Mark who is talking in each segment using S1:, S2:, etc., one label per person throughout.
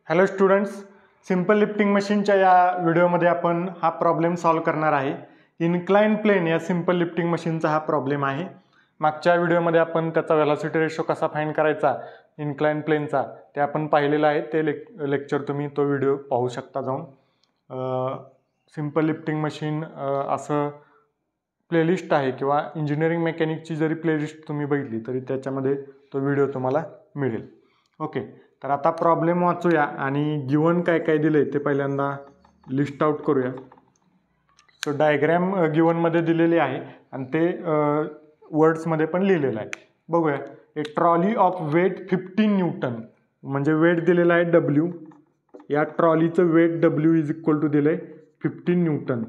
S1: Hello students, simple lifting मशीनच्या या व्हिडिओमध्ये आपण हा प्रॉब्लेम सॉल्व करणार आहे. इन्क्लाइन प्लेन या सिंपल लिफ्टिंग मशीनचा हा प्रॉब्लेम आहे. मागच्या व्हिडिओमध्ये आपण त्याचा व्हेलॉसिटी रेशो कसा फाइंड करायचा इन्क्लाइन प्लेनचा ते आपण पाहिलेलं आहे. ते लेक्चर तुम्ही तो व्हिडिओ पाहू शकता जाऊन. सिंपल लिफ्टिंग मशीन असं प्लेलिस्ट आहे किंवा इंजिनिअरिंग मेकॅनिकची जरी प्लेलिस्ट तुम्ही बघितली तरी त्याच्यामध्ये तो व्हिडिओ तुम्हाला मिळेल. ओके, तर आता प्रॉब्लेम वाचूया आणि गिवन काय काय दिले ते पहिल्यांदा लिस्ट आउट करूया. सो डायग्रॅम गिवनमध्ये दिलेली आहे आणि ते वर्ड्समध्ये पण लिहिलेलं आहे. बघूया. A trolley of weight 15 newton, म्हणजे वेट दिलेला आहे W. या ट्रॉलीचं weight W is equal to दिलं आहे 15 newton.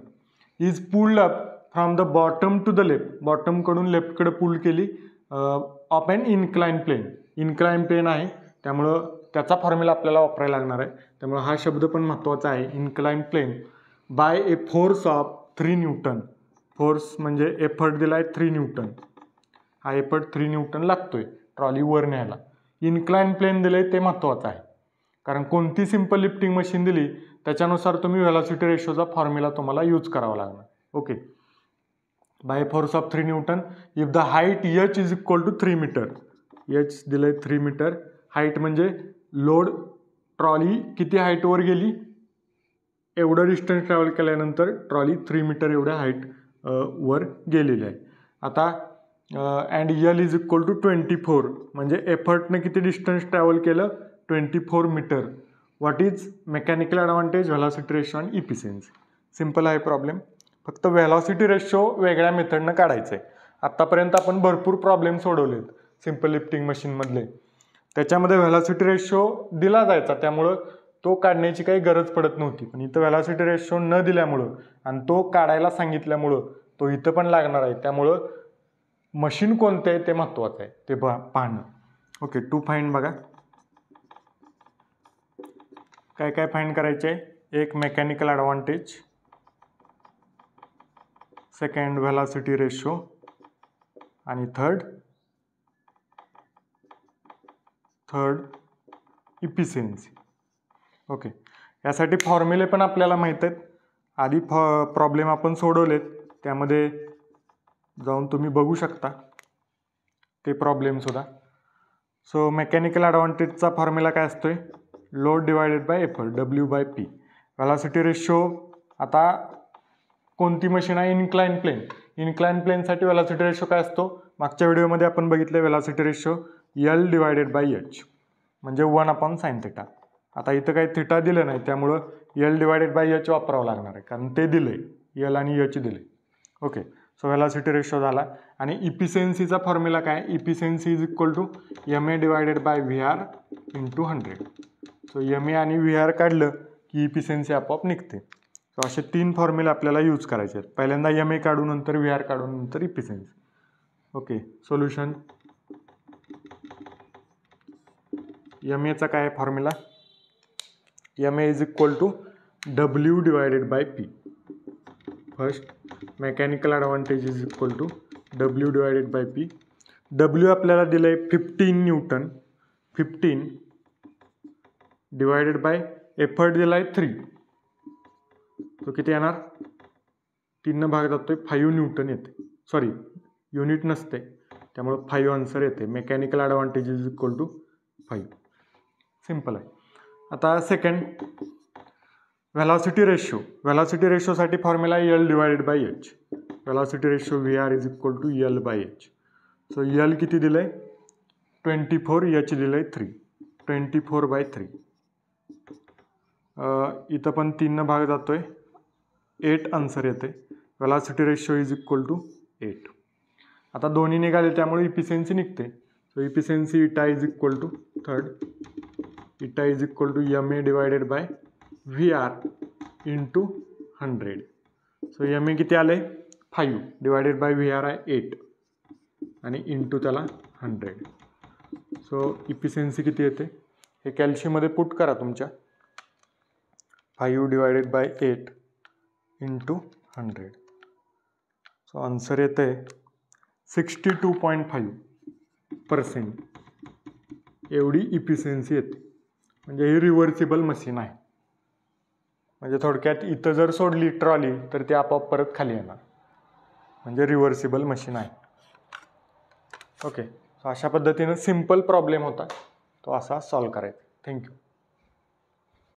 S1: Is pulled up from the bottom to the left, बॉटमकडून लेफ्टकडे पुल केली of an incline plane. Incline plane आहे त्यामुळं त्याचा फॉर्म्युला आपल्याला वापरायला लागणार आहे. त्यामुळे हा शब्द पण महत्त्वाचा आहे. Incline plane by a force of 3 newton. Force म्हणजे एफर्ट दिला आहे 3 न्यूटन. हा एफर्ट 3 न्यूटन लागतोय ट्रॉली वर न्यायला. इन्क्लाइन प्लेन दिले ते महत्त्वाचं आहे, कारण कोणती सिंपल लिफ्टिंग मशीन दिली त्याच्यानुसार तुम्ही व्हेलॉसिटी रेशोचा फॉर्म्युला तुम्हाला यूज करावा लागणार. Okay. By force of 3 newton if the height h is equal to 3 metre. h दिलंय 3 मीटर. हाईट म्हणजे लोड, ट्रॉली किती हाईटवर गेली एवढं डिस्टन्स ट्रॅव्हल केल्यानंतर ट्रॉली 3 मीटर एवढ्या हाईट वर गेलेली आहे. आता and L is equal to 24, म्हणजे एफर्टनं किती डिस्टन्स ट्रॅव्हल केलं 24 metre. What is mechanical advantage, velocity ratio आणि इफिशियन्सी. सिम्पल आहे प्रॉब्लेम. फक्त व्हेलॉसिटी रेशो वेगळ्या मेथडनं काढायचं आहे. आत्तापर्यंत आपण भरपूर प्रॉब्लेम सोडवलेत सिंपल लिफ्टिंग मशीनमधले. त्याच्यामध्ये व्हेलॉसिटी रेशो दिला जायचा त्यामुळं तो काढण्याची काही गरज पडत नव्हती. पण इथं व्हेलॉसिटी रेशो न दिल्यामुळं आणि तो काढायला सांगितल्यामुळं तो इथं पण लागणार आहे. त्यामुळं मशीन कोणतं आहे ते महत्त्वाचं आहे ते पाहणं. ओके, टू फाइंड बघा काय काय फाइंड करायचे आहे. एक mechanical advantage, second velocity ratio आणि थर्ड इफिशियन्सी. ओके, यासाठी फॉर्म्युले पण आपल्याला माहीत आहेत. आधी प्रॉब्लेम आपण सोडवलेत त्यामध्ये जाऊन तुम्ही बघू शकता ते प्रॉब्लेमसुद्धा. सो मेकॅनिकल ॲडव्हान्टेजचा फॉर्म्युला काय असतोय, load divided by effort W/P. Velocity ratio, आता कोणती मशीन आहे इन्क्लाइन प्लेन. इन्क्लाइन प्लेनसाठी व्हेलॉसिटी रेशो काय असतो मागच्या व्हिडिओमध्ये आपण बघितलं. Velocity ratio L divided by H, म्हणजे 1/sin थिटा. आता इथं काही थिटा दिलं नाही त्यामुळं L डिवायडेड बाय H वापरावं लागणार आहे, कारण ते दिले L आणि H दिले. ओके, सो व्हेलॉसिटी रेशो झाला. आणि इफिशियन्सीचा फॉर्म्युला काय, efficiency is equal to MA divided by VR into 100. So MA आणि VR काढलं की इफिशियन्सी आपोआप निघते. सो असे 3 फॉर्म्युले आपल्याला यूज करायचे आहेत. पहिल्यांदा MA काढू, नंतर VR काढू, नंतर इफिशियन्सी. Okay, solution. MA चा काय formula, MA is equal to W divided by P. First, mechanical advantage is equal to W divided by P. W आपल्याला दिलं आहे 15 न्यूटन. 15 डिवायडेड बाय एफर्ट दिला आहे 3. तो किती येणार, 3 भाग जातोय 5 न्यूटन येते. सॉरी, युनिट नसते त्यामुळं 5 आन्सर येते. Mechanical advantage is equal to 5. Simple आहे. आता सेकंड, व्हेलॉसिटी रेशो. व्हेलॉसिटी रेशोसाठी formula L divided by H. Velocity ratio VR is equal to L/H. So L किती दिलं आहे 24, H दिलं आहे 3. 24/3. इथं पण 3 भाग जातोय 8 आन्सर येते. Velocity ratio is equal to 8. आता दोन्ही निघाले त्यामुळे इफिशियन्सी निघते. So efficiency eta is equal to third, eta is equal to MA divided by VR into 100. So MA किती आले 5 डिवायडेड बाय VR आहे 8 आणि इंटू त्याला 100. सो इफिशियन्सी किती येते हे कॅल्शियममध्ये पुट करा तुमच्या. 5 divided by 8 into 100. So answer येते 62.5%. एवढी इफिशियन्सी येते. म्हणजे ही रिव्हर्सिबल मशीन आहे. म्हणजे थोडक्यात इथं जर सोडली ट्रॉली तर ती आपोआप परत खाली येणार, म्हणजे रिव्हर्सिबल मशीन आहे. ओके, अशा पद्धतीनं सिम्पल प्रॉब्लेम होता तो असा सॉल्व्ह करायचा. थँक्यू.